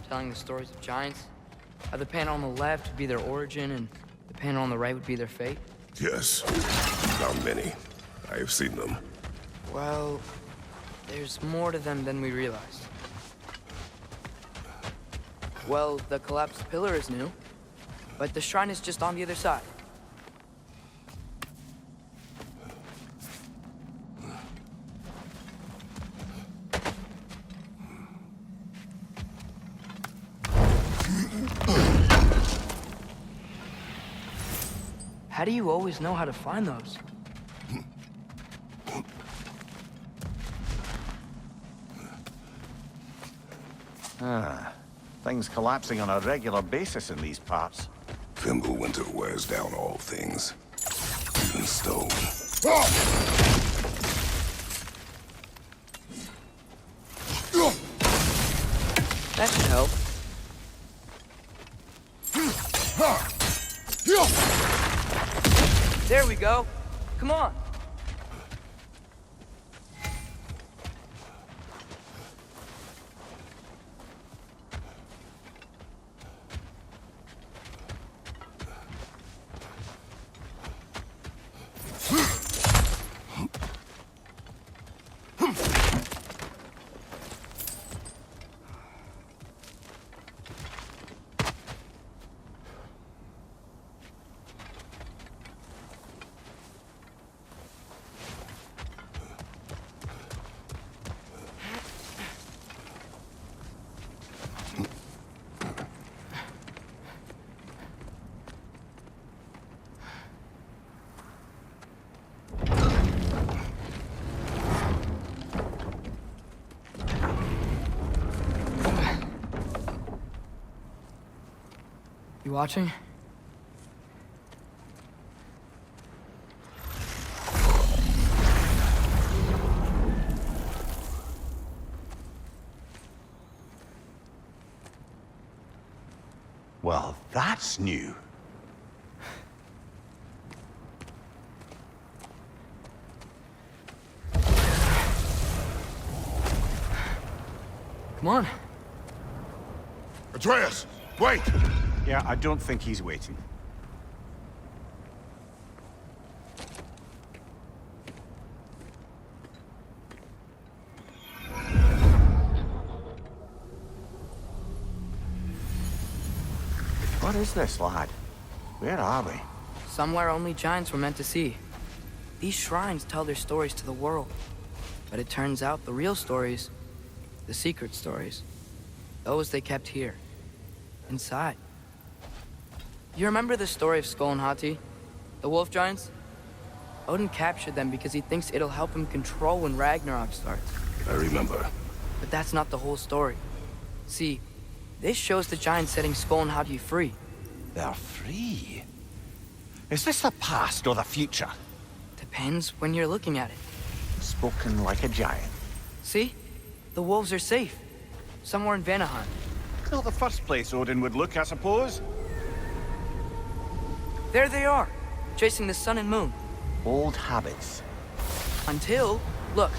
telling the stories of giants? How the panel on the left would be their origin, and the panel on the right would be their fate? Yes. Not many. I have seen them. Well, there's more to them than we realized. Well, the collapsed pillar is new, but the shrine is just on the other side. How do you always know how to find those? Things collapsing on a regular basis in these parts. Winter wears down all things. Even stone. That should help. There we go. Come on. You watching? Well, that's new. Come on. Atreus! Wait! Yeah, I don't think he's waiting. What is this, lad? Where are we? Somewhere only giants were meant to see. These shrines tell their stories to the world. But it turns out the real stories, the secret stories, those they kept here, inside. You remember the story of Skull and Hati? The wolf giants? Odin captured them because he thinks it'll help him control when Ragnarok starts. I remember. But that's not the whole story. See, this shows the giants setting Skull and Hati free. They're free? Is this the past or the future? Depends when you're looking at it. Spoken like a giant. See? The wolves are safe. Somewhere in Vanaheim. Not the first place Odin would look, I suppose. There they are, chasing the sun and moon. Old habits. Until, look,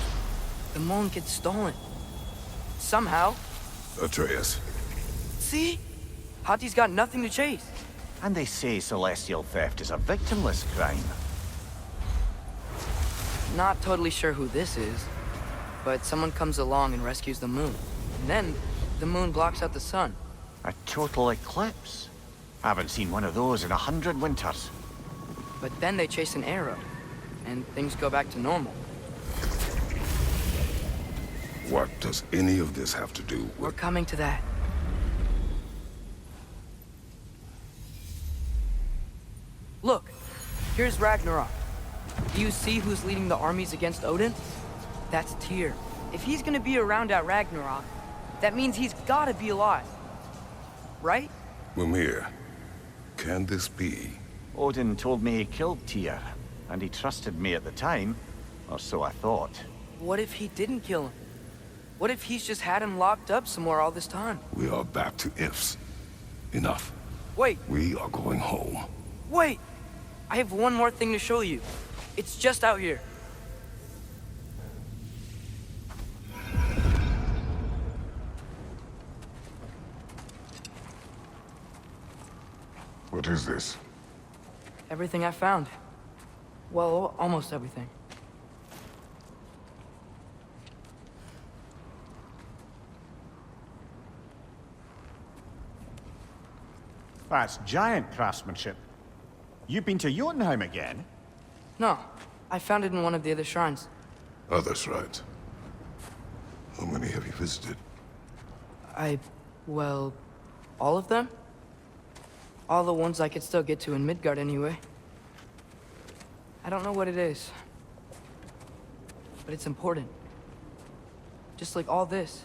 the moon gets stolen. Somehow. Atreus. See? Hati's got nothing to chase. And they say celestial theft is a victimless crime. Not totally sure who this is, but someone comes along and rescues the moon. And then, the moon blocks out the sun. A total eclipse. Haven't seen one of those in 100 winters. But then they chase an arrow, and things go back to normal. What does any of this have to do We're with... coming to that. Look, here's Ragnarok. Do you see who's leading the armies against Odin? That's Tyr. If he's gonna be around at Ragnarok, that means he's gotta be alive. Right? Mimir, can this be? Odin told me he killed Tyr, and he trusted me at the time, or so I thought. What if he didn't kill him? What if he's just had him locked up somewhere all this time? We are back to ifs. Enough. Wait, We are going home. wait! I have one more thing to show you. It's just out here. What is this? Everything I found. Well, almost everything. That's giant craftsmanship. You've been to Jotunheim again? No, I found it in one of the other shrines. Other shrines. How many have you visited? Well, all of them? All the ones I could still get to in Midgard anyway. I don't know what it is. But it's important. Just like all this.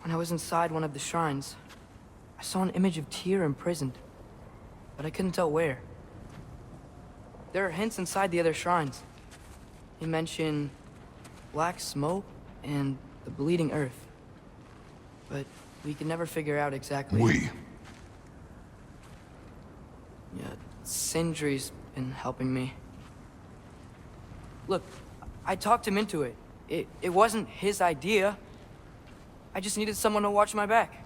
When I was inside one of the shrines, I saw an image of Tyr imprisoned. But I couldn't tell where. There are hints inside the other shrines. They mention black smoke and the bleeding earth. But we can never figure out exactly. Yeah, Sindri's been helping me. Look, I talked him into it. It wasn't his idea. I just needed someone to watch my back.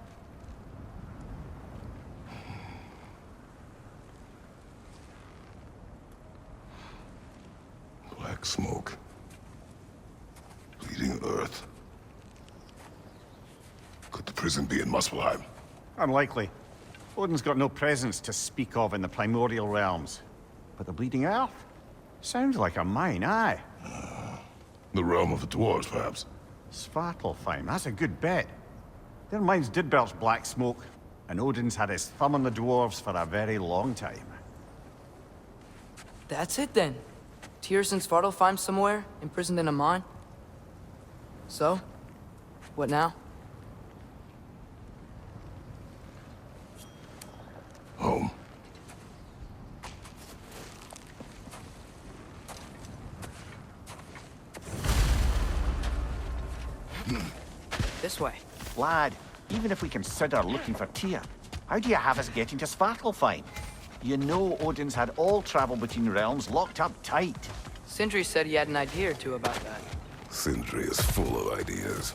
Black smoke. Bleeding earth. Could the prison be in Muspelheim? Unlikely. Odin's got no presence to speak of in the primordial realms. But the Bleeding Earth? Sounds like a mine, aye. The realm of the dwarves, perhaps? Svartalfheim, that's a good bet. Their mines did belch black smoke, and Odin's had his thumb on the dwarves for a very long time. That's it then. Tyr's in Svartalfheim somewhere, imprisoned in a mine. So, what now? Home. This way. Lad, even if we consider looking for Tyr, how do you have us getting to Svartalfheim? You know Odin's had all travel between realms locked up tight. Sindri said he had an idea or two about that. Sindri is full of ideas.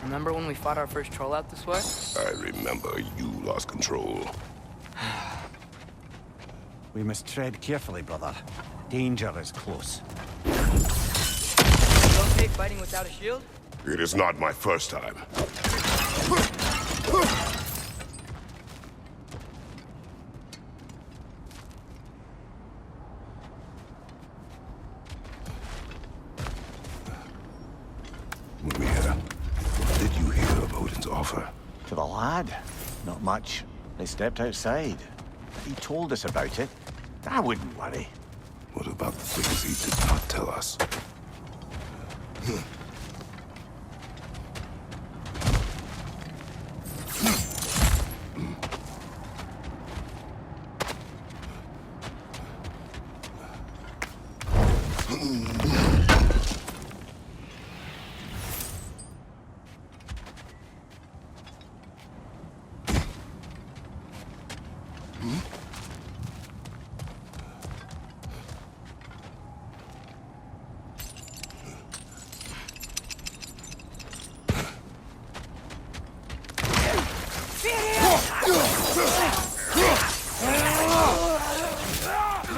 Remember when we fought our first troll out this way? I remember you lost control. We must tread carefully, brother. Danger is close. You okay fighting without a shield? It is not my first time. Mimir, did you hear of Odin's offer? To the lad? Not much. They stepped outside. He told us about it. I wouldn't worry. What about the things he did not tell us?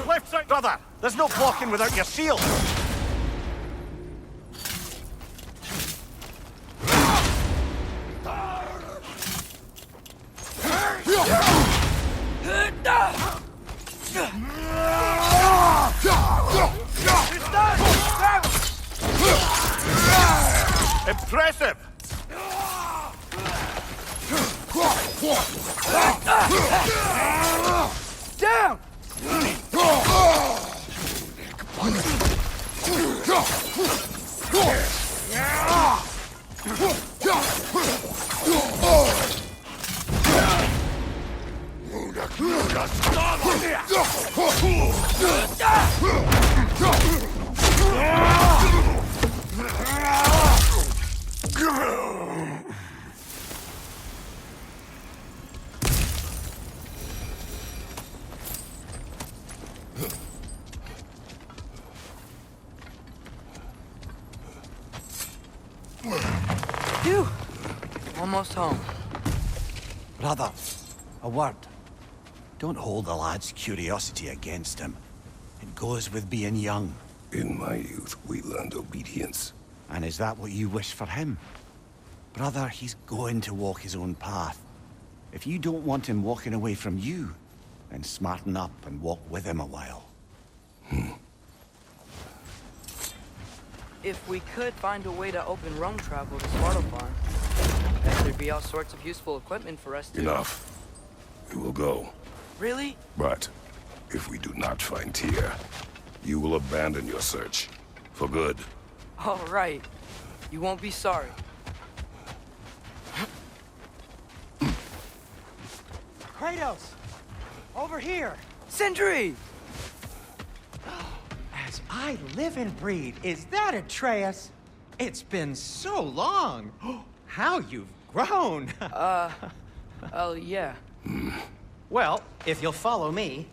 Left side, brother! There's no blocking without your shield! Impressive! Down! almost home. Brother, a word. Don't hold the lad's curiosity against him. It goes with being young. In my youth, we learned obedience. And is that what you wish for him? Brother, he's going to walk his own path. If you don't want him walking away from you, then smarten up and walk with him a while. If we could find a way to open roam travel to Svartalfheim, then there'd be all sorts of useful equipment for us to... Enough. We will go. Really? But if we do not find Tyr, you will abandon your search. For good. All right. You won't be sorry. Kratos! Over here! Sindri! As I live and breathe, is that Atreus? It's been so long! How you've grown! Oh, yeah. Well, if you'll follow me,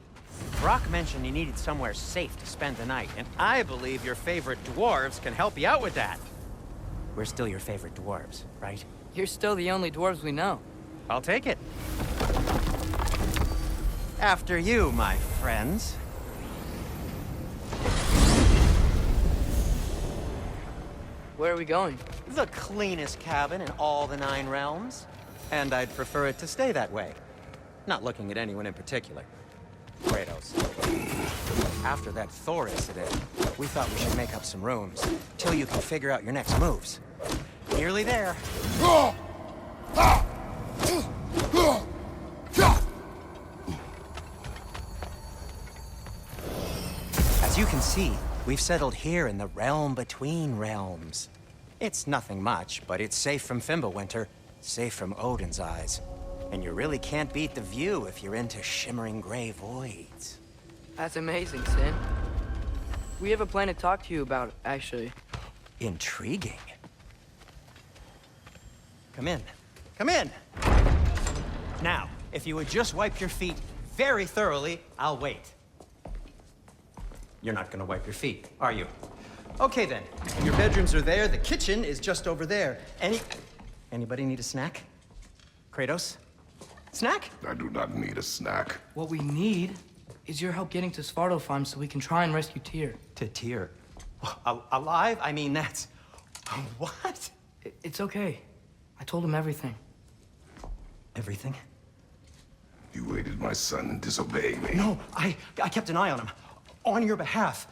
Brok mentioned you needed somewhere safe to spend the night, and I believe your favorite dwarves can help you out with that. We're still your favorite dwarves, right? You're still the only dwarves we know. I'll take it. After you, my friends. Where are we going? The cleanest cabin in all the 9 realms. And I'd prefer it to stay that way. Not looking at anyone in particular. Kratos. After that Thor incident, we thought we should make up some rooms, till you can figure out your next moves. Nearly there. As you can see, we've settled here in the realm between realms. It's nothing much, but it's safe from Fimbulwinter, safe from Odin's eyes. And you really can't beat the view if you're into shimmering gray voids. That's amazing, Sin. We have a plan to talk to you about, actually. Intriguing. Come in. Come in! Now, if you would just wipe your feet very thoroughly, I'll wait. You're not gonna wipe your feet, are you? Okay then. Your bedrooms are there, the kitchen is just over there. Anybody need a snack? Kratos? Snack? I do not need a snack. What we need is your help getting to Svartalfheim so we can try and rescue Tyr. To Tyr. Alive? I mean, that's... What? It's okay. I told him everything. Everything? You aided my son in disobeying me. No, I kept an eye on him. On your behalf.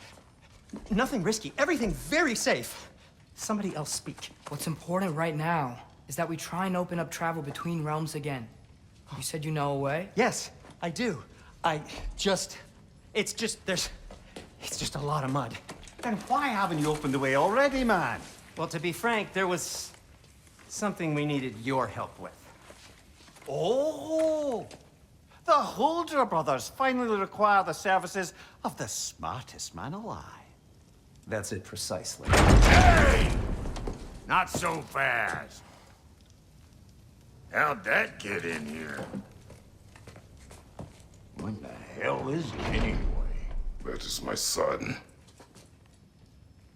Nothing risky. Everything very safe. Somebody else speak. What's important right now is that we try and open up travel between realms again. You said you know a way? Yes, I do. It's just a lot of mud. Then why haven't you opened the way already, man? Well, to be frank, there was something we needed your help with. Oh! The Holder brothers finally require the services of the smartest man alive. That's it precisely. Hey! Not so fast. How'd that get in here? What the hell is it anyway? That is my son.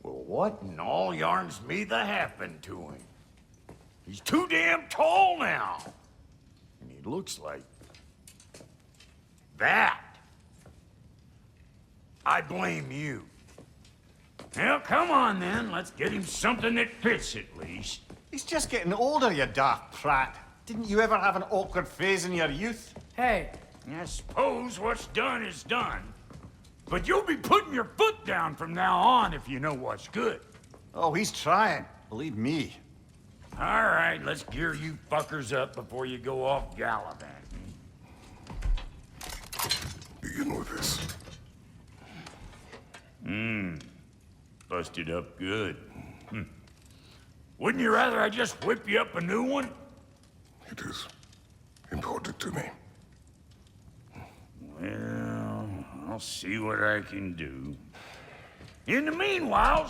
Well, what in all yarns me that happened to him? He's too damn tall now. And he looks like... that. I blame you. Well, come on then. Let's get him something that fits at least. He's just getting older, you daft prat. Didn't you ever have an awkward phase in your youth? Hey, I suppose what's done is done. But you'll be putting your foot down from now on if you know what's good. Oh, he's trying. Believe me. All right, let's gear you fuckers up before you go off gallivanting. Begin with this. Busted up good. Wouldn't you rather I just whip you up a new one? It is important to me. Well, I'll see what I can do. In the meanwhile,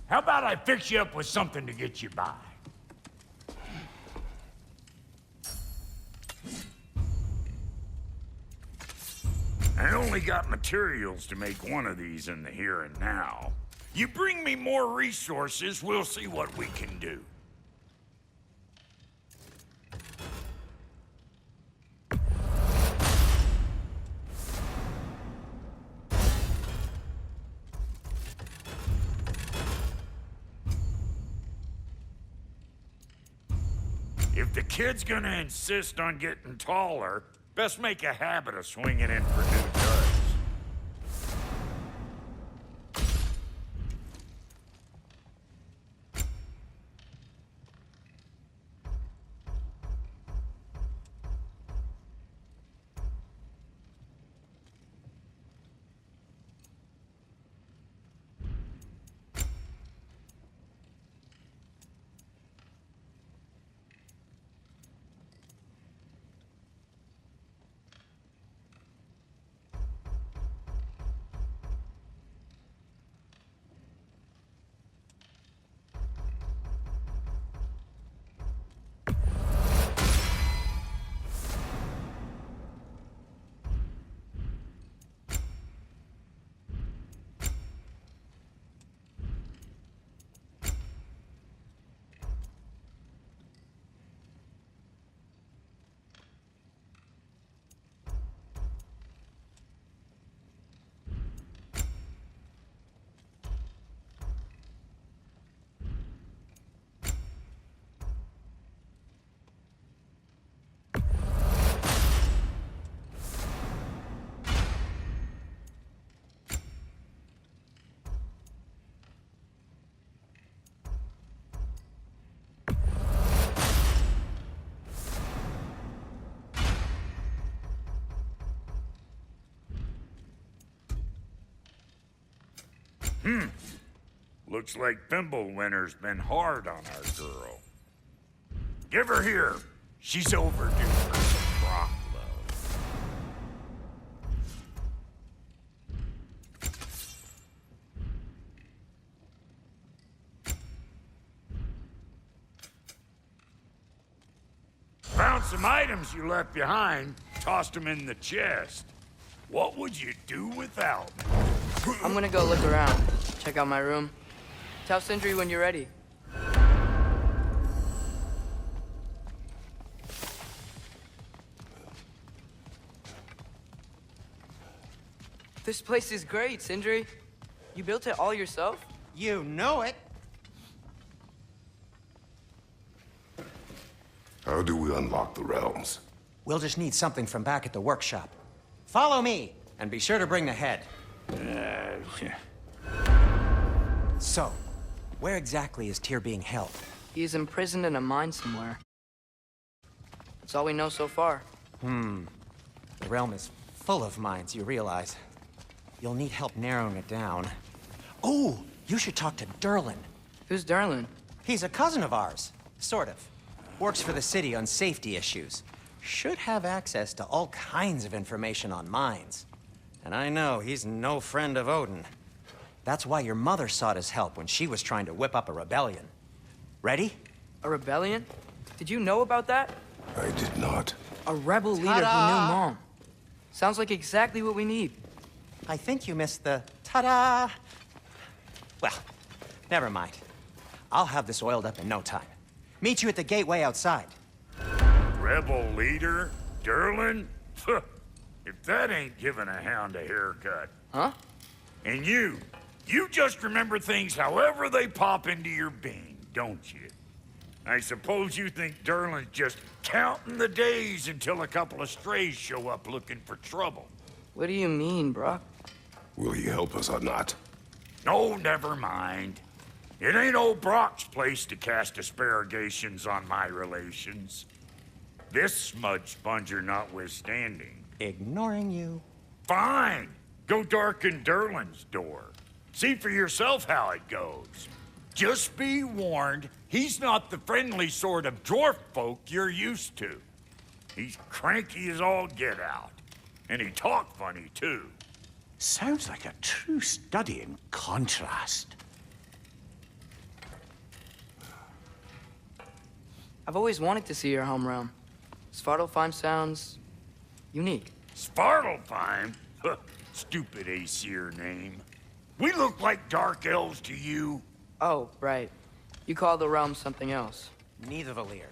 how about I fix you up with something to get you by? I only got materials to make one of these in the here and now. You bring me more resources, we'll see what we can do. If the kid's gonna insist on getting taller, best make a habit of swinging in for new duds. Looks like Fimbulwinter's been hard on our girl. Give her here. She's overdue for some Brok love. Found some items you left behind. Tossed them in the chest. What would you do without me? I'm gonna go look around. Check out my room. Tell Sindri when you're ready. This place is great, Sindri. You built it all yourself? You know it. How do we unlock the realms? We'll just need something from back at the workshop. Follow me, and be sure to bring the head. So, where exactly is Tyr being held? He's imprisoned in a mine somewhere. That's all we know so far. The realm is full of mines, you realize. You'll need help narrowing it down. Oh, you should talk to Durlin. Who's Durlin? He's a cousin of ours, sort of. Works for the city on safety issues. Should have access to all kinds of information on mines. And I know he's no friend of Odin. That's why your mother sought his help when she was trying to whip up a rebellion. Ready? A rebellion? Did you know about that? I did not. A rebel leader who knew Mom. Sounds like exactly what we need. I think you missed the ta-da. Well, never mind. I'll have this oiled up in no time. Meet you at the gateway outside. Rebel leader? Durlin? If that ain't giving a hound a haircut. Huh? And you just remember things however they pop into your being, don't you? I suppose you think Durlin's just counting the days until a couple of strays show up looking for trouble. What do you mean, Brok? Will he help us or not? No, never mind. It ain't old Brok's place to cast aspersions on my relations. This smudge sponger notwithstanding. Ignoring you. Fine. Go darken Durlin's door. See for yourself how it goes. Just be warned, he's not the friendly sort of dwarf folk you're used to. He's cranky as all get out. And he talk funny, too. Sounds like a true study in contrast. I've always wanted to see your home realm. Svartalfheim sounds unique. Svartalfheim? Stupid Aesir name. We look like dark elves to you. Oh, right. You call the realm something else. Nidavellir,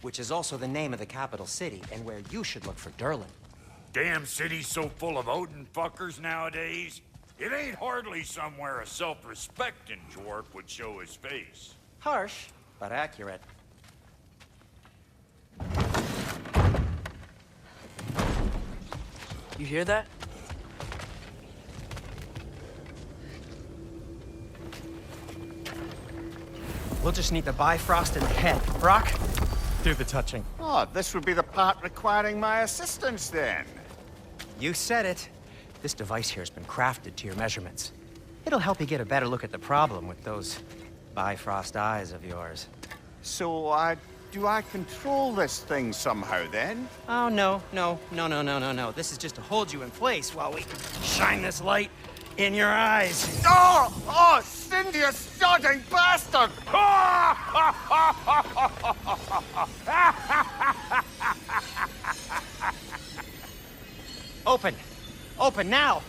which is also the name of the capital city and where you should look for Durlin. Damn city's so full of Odin fuckers nowadays. It ain't hardly somewhere a self-respecting dwarf would show his face. Harsh, but accurate. You hear that? We'll just need the Bifrost in the head. Brok, do the touching. Oh, this would be the part requiring my assistance then. You said it. This device here has been crafted to your measurements. It'll help you get a better look at the problem with those Bifrost eyes of yours. So, do I control this thing somehow then? Oh, no. This is just to hold you in place while we shine this light in your eyes. Oh! Oh, Sindri, you sodding bastard! Open! Open now!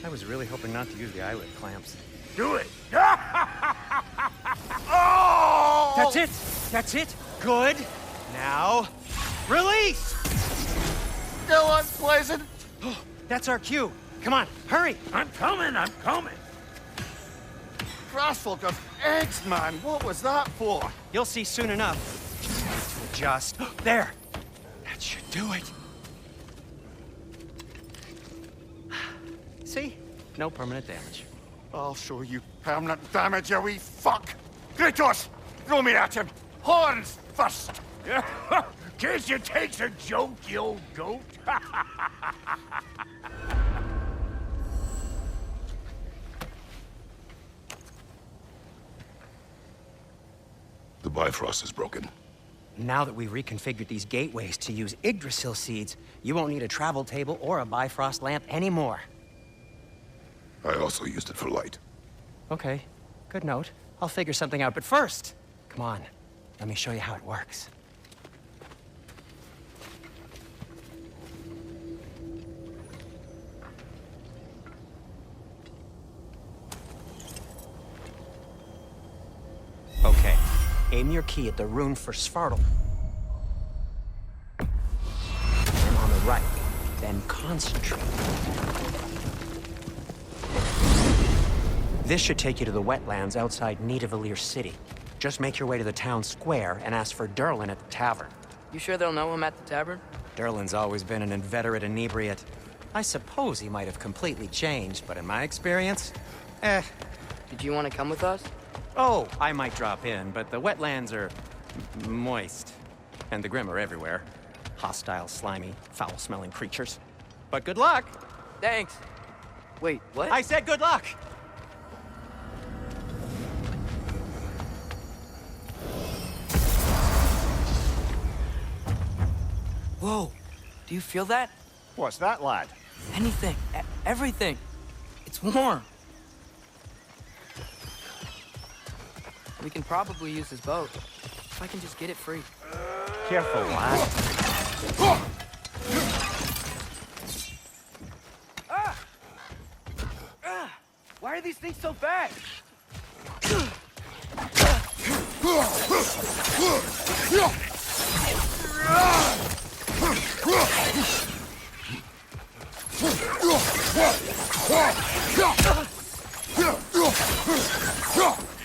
I was really hoping not to use the eyelid clamps. Do it! Oh! That's it! That's it! Good! Now, release! Still unpleasant. That's our cue. Come on, hurry! I'm coming! Frostfolk of eggs, man. What was that for? You'll see soon enough. Just there. That should do it. See? No permanent damage. I'll show you permanent damage, you wee fuck. Kratos, throw me at him. Horns first. Guess you takes a joke, you old goat. The Bifrost is broken. Now that we've reconfigured these gateways to use Yggdrasil seeds, you won't need a travel table or a Bifrost lamp anymore. I also used it for light. Okay, good note. I'll figure something out, but first, come on, let me show you how it works. Okay, aim your key at the rune for Svartal. And on the right, then concentrate. This should take you to the wetlands outside Nidavellir City. Just make your way to the town square and ask for Durlin at the tavern. You sure they'll know him at the tavern? Durlin's always been an inveterate inebriate. I suppose he might have completely changed, but in my experience, Did you want to come with us? Oh, I might drop in, but the wetlands are moist. And the Grim are everywhere. Hostile, slimy, foul-smelling creatures. But good luck! Thanks. Wait, what? I said good luck! Whoa. Do you feel that? What's that, lad? Anything. Everything. It's warm. We can probably use his boat. If I can just get it free. Careful, lad. Why are these things so fast?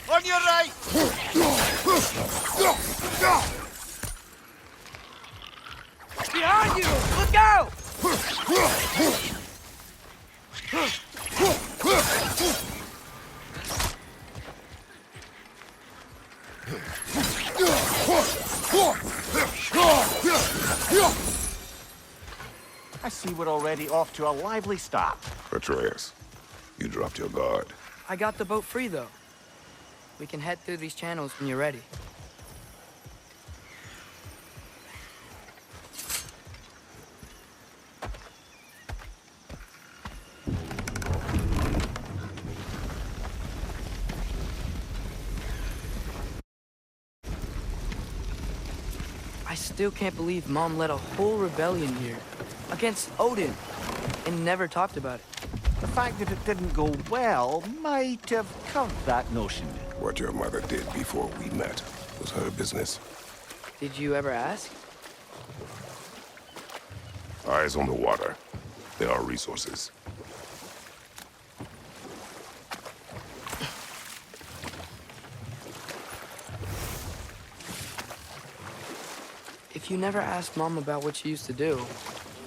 On your right! Behind you! Look out! I see we're already off to a lively start. Atreus, you dropped your guard. I got the boat free, though. We can head through these channels when you're ready. I still can't believe Mom led a whole rebellion here against Odin and never talked about it. The fact that it didn't go well might have covered that notion. What your mother did before we met was her business. Did you ever ask? Eyes on the water. There are resources. If you never asked Mom about what she used to do,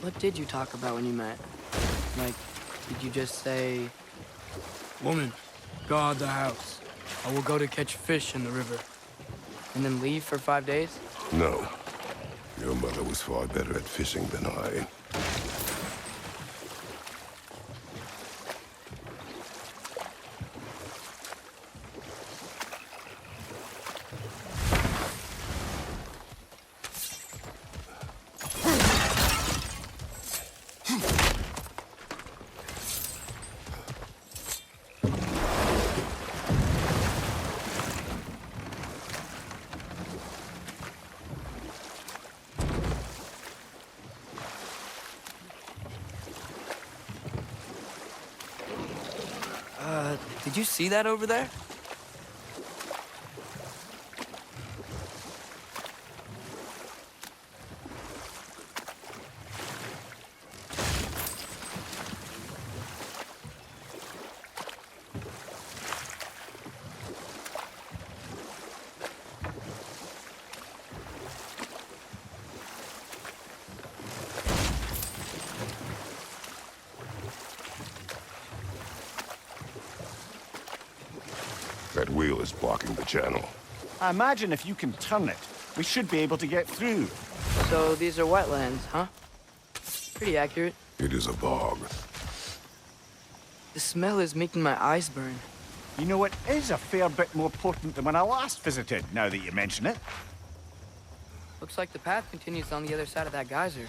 What did you talk about when you met? Like, did you just say... Woman, guard the house. I will go to catch fish in the river. and then leave for 5 days? No. Your mother was far better at fishing than I. Did you see that over there? That wheel is blocking the channel. I imagine if you can turn it, we should be able to get through. So these are wetlands, huh? Pretty accurate. It is a bog. The smell is making my eyes burn. You know, it is a fair bit more potent than when I last visited, now that you mention it. Looks like the path continues on the other side of that geyser.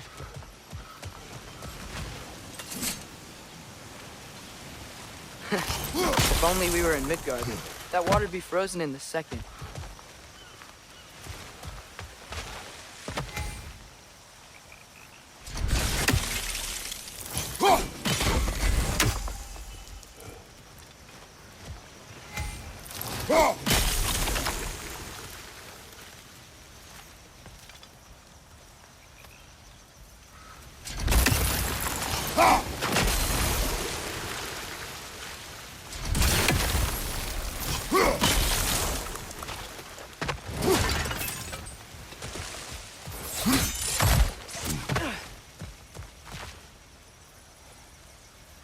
If only we were in Midgard. That water'd be frozen in the second.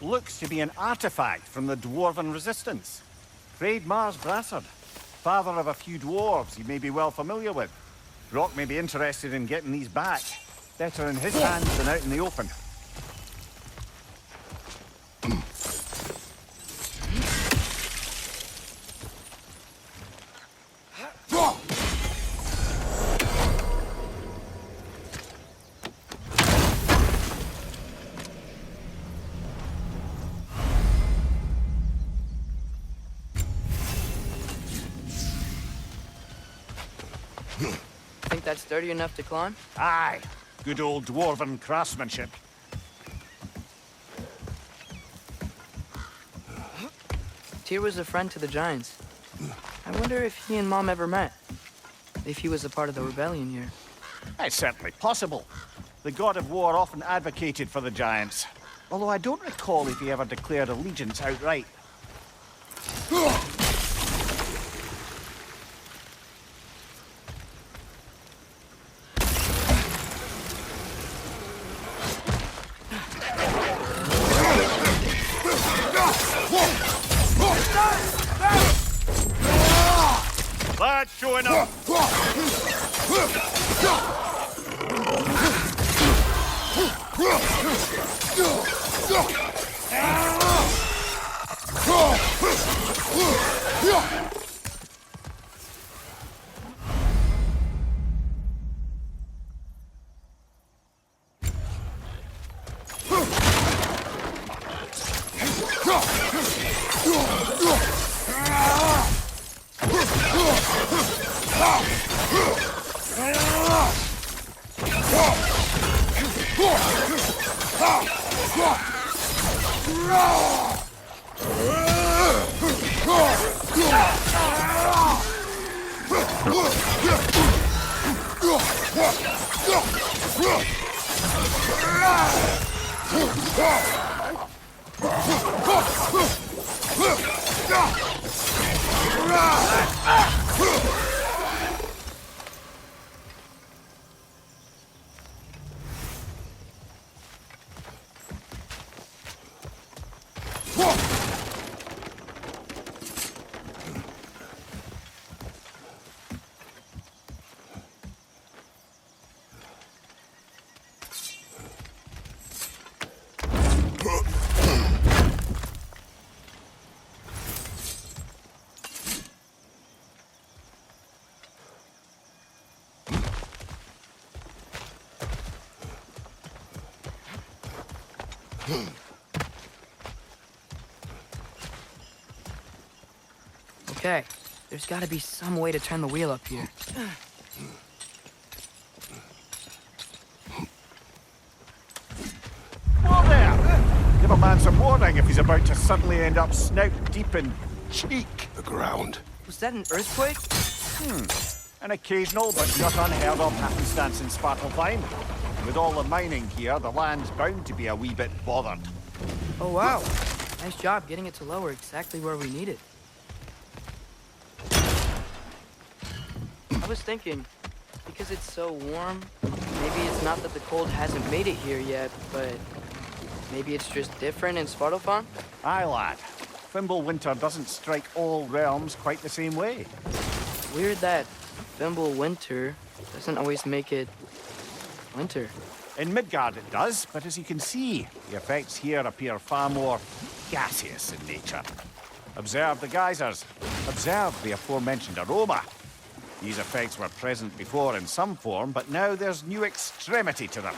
Looks to be an artifact from the Dwarven Resistance. Freydmar's Brassard, father of a few dwarves you may be well familiar with. Brok may be interested in getting these back. Better in his hands than out in the open. Think that's sturdy enough to climb? Aye, good old Dwarven craftsmanship. Tyr was a friend to the Giants. I wonder if he and Mom ever met. If he was a part of the rebellion here. It's certainly possible. The god of war often advocated for the Giants. Although I don't recall if he ever declared allegiance outright. Lads showing up! Okay, there's gotta be some way to turn the wheel up here. Whoa there! Give a man some warning if he's about to suddenly end up snout deep in cheek. The ground. Was that an earthquake? An occasional but not unheard of happenstance in Svartalfheim. With all the mining here, the land's bound to be a wee bit bothered. Oh wow, nice job getting it to lower exactly where we need it. I was thinking, because it's so warm, maybe it's not that the cold hasn't made it here yet, but maybe it's just different in Svartalfheim? Aye, lad. Fimbulwinter doesn't strike all realms quite the same way. Weird that Fimbulwinter doesn't always make it winter. In Midgard it does, but as you can see, the effects here appear far more gaseous in nature. Observe the geysers. Observe the aforementioned aroma. These effects were present before in some form, but now there's new extremity to them.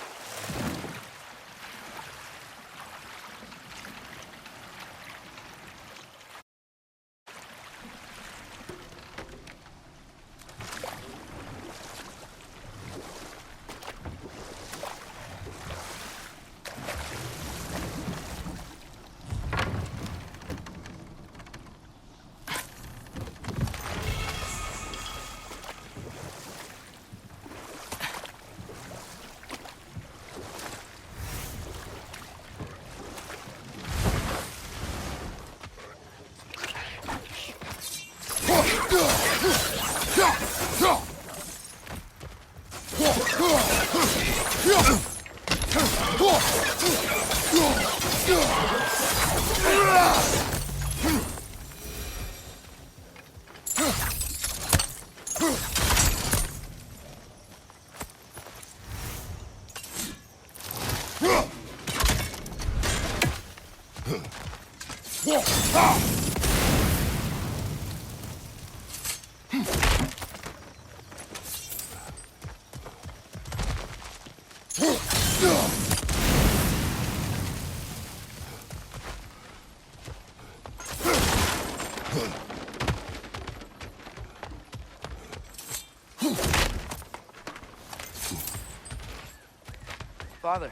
Father,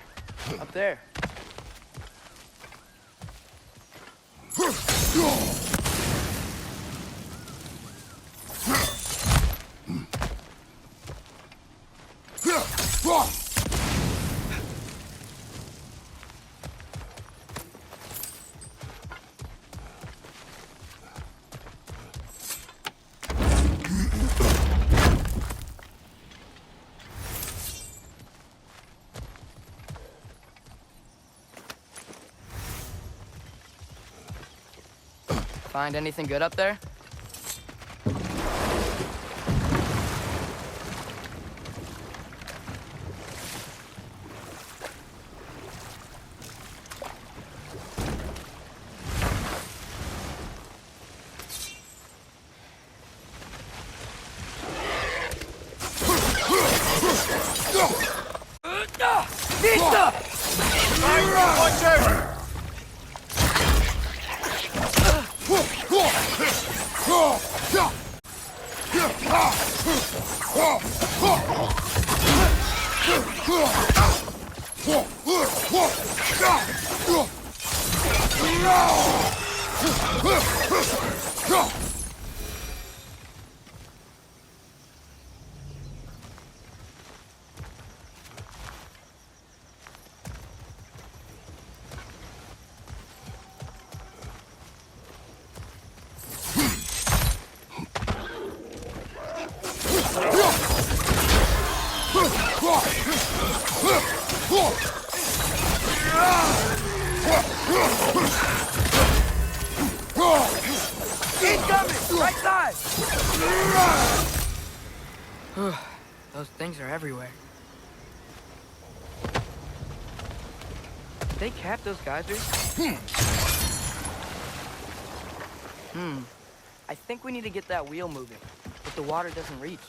up there. Find anything good up there? Watch out! Incoming! Right side! Those things are everywhere. Did they cap those geysers? I think we need to get that wheel moving, but the water doesn't reach.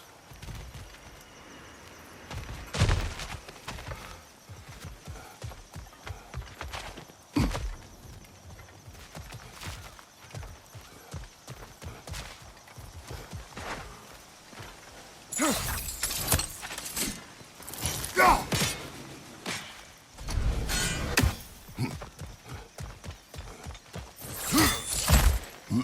Yes!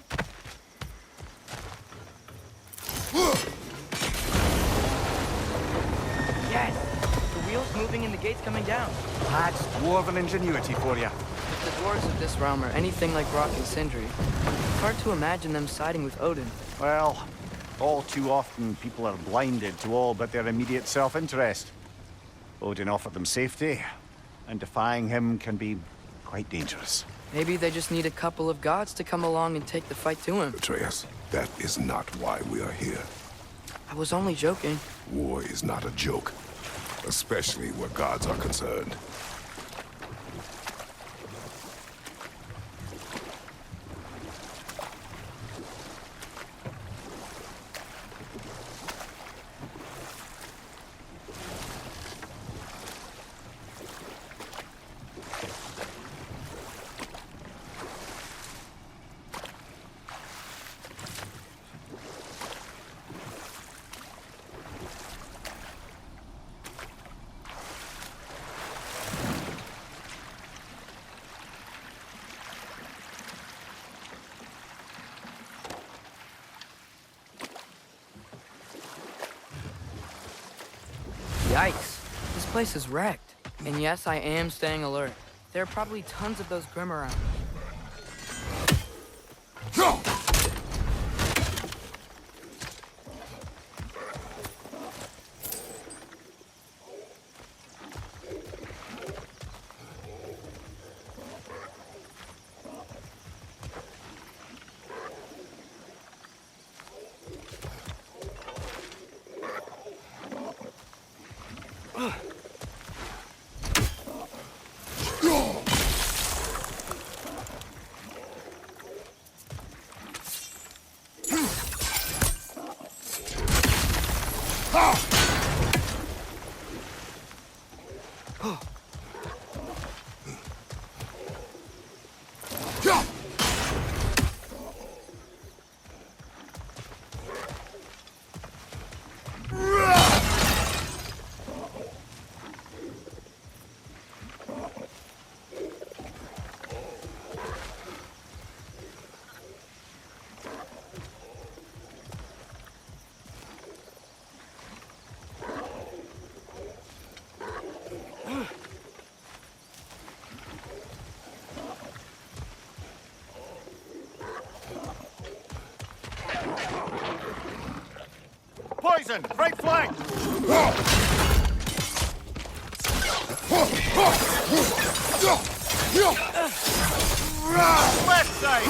The wheel's moving and the gate's coming down. That's dwarven ingenuity for you. If the dwarves of this realm are anything like Brok and Sindri, it's hard to imagine them siding with Odin. Well, all too often people are blinded to all but their immediate self-interest. Odin offered them safety, and defying him can be quite dangerous. Maybe they just need a couple of gods to come along and take the fight to him. Atreus, that is not why we are here. I was only joking. War is not a joke, especially where gods are concerned. Yikes. This place is wrecked. And yes, I am staying alert. There are probably tons of those Grim around. Poison! Right flank! Left side!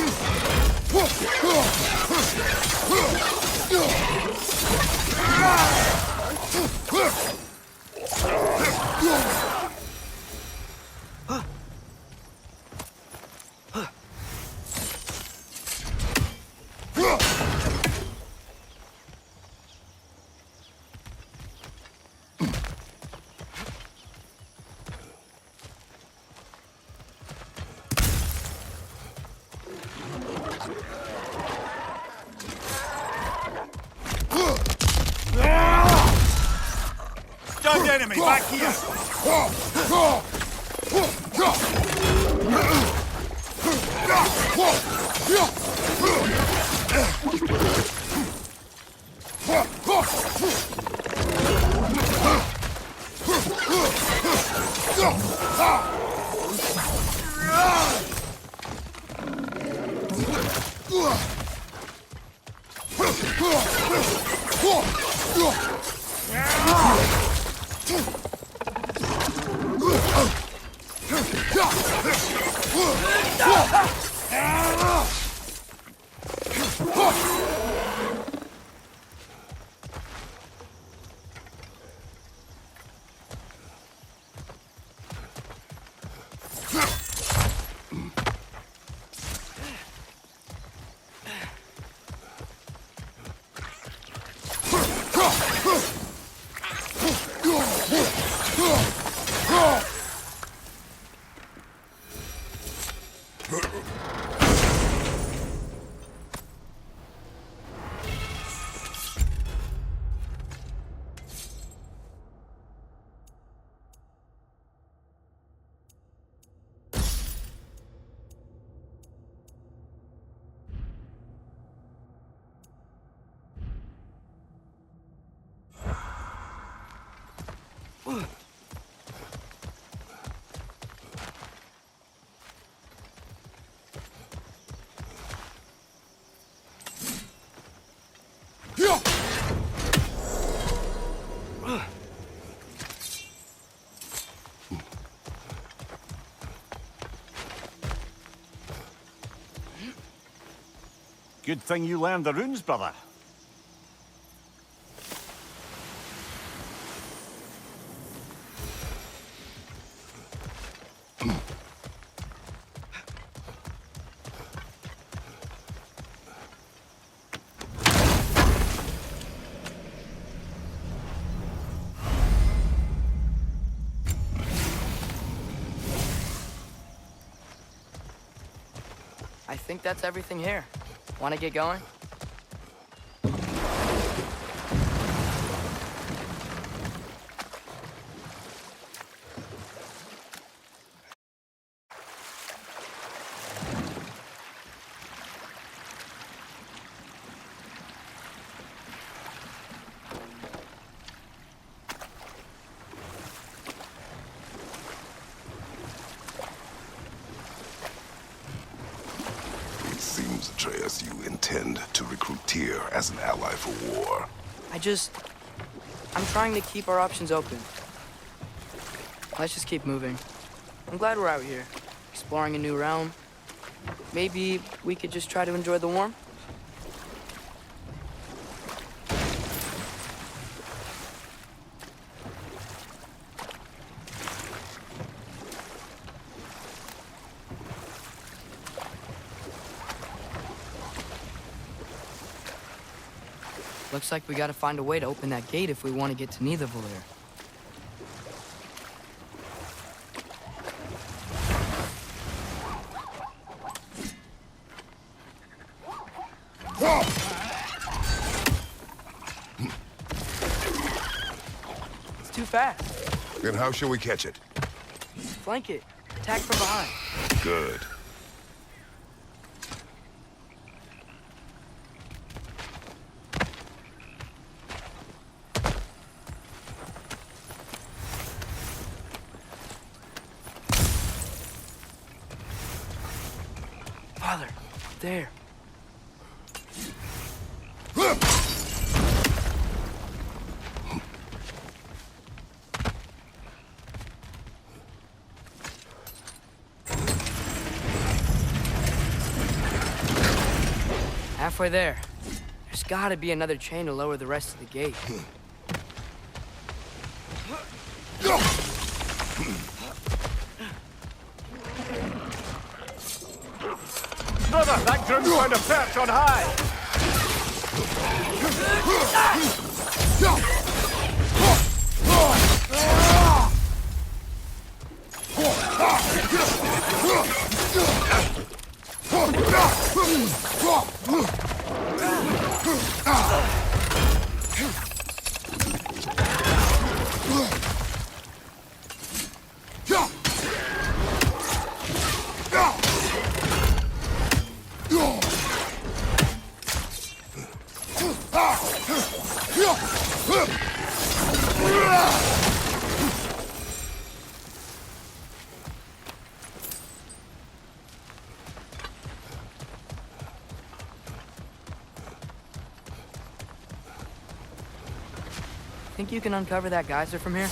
Stunned enemy, back here! Good thing you learned the runes, brother. I think that's everything here. Want to get going? Seems, Atreus, you intend to recruit Tyr as an ally for war. I'm trying to keep our options open. Let's just keep moving. I'm glad we're out here, exploring a new realm. Maybe we could just try to enjoy the warmth? Looks like we gotta find a way to open that gate if we want to get to Nidavellir. It's too fast. Then how shall we catch it? Flank it. Attack from behind. Good. Father, there. Halfway there. There's gotta be another chain to lower the rest of the gate. Brother, that groom's found a perch on high! Think you can uncover that geyser from here?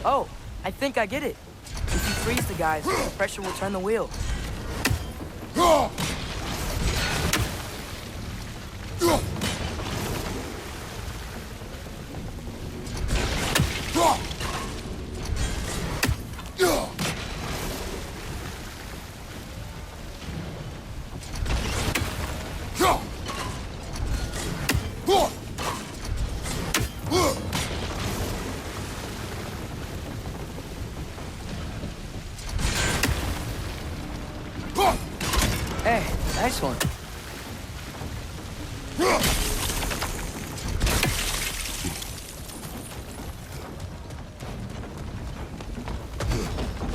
Oh, I think I get it. If you freeze the geyser, the pressure will turn the wheel. Hey, nice one.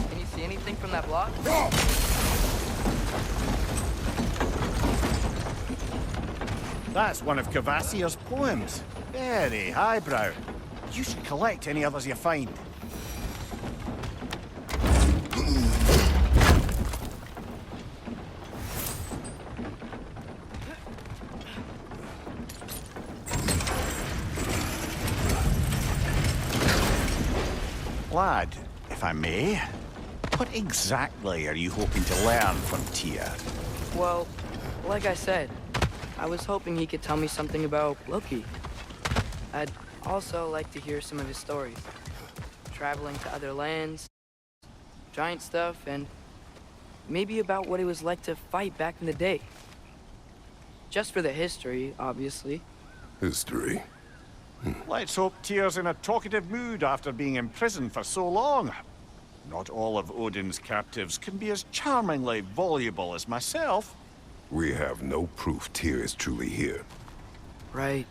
Can you see anything from that block? That's one of Kvasir's poems. Very highbrow. You should collect any others you find. Lad, if I may, what exactly are you hoping to learn from Tyr? Well, like I said, I was hoping he could tell me something about Loki. I'd also like to hear some of his stories. Traveling to other lands, giant stuff, and maybe about what it was like to fight back in the day. Just for the history, obviously. History. Let's hope Tyr's in a talkative mood after being imprisoned for so long. Not all of Odin's captives can be as charmingly voluble as myself. We have no proof Tyr is truly here. Right.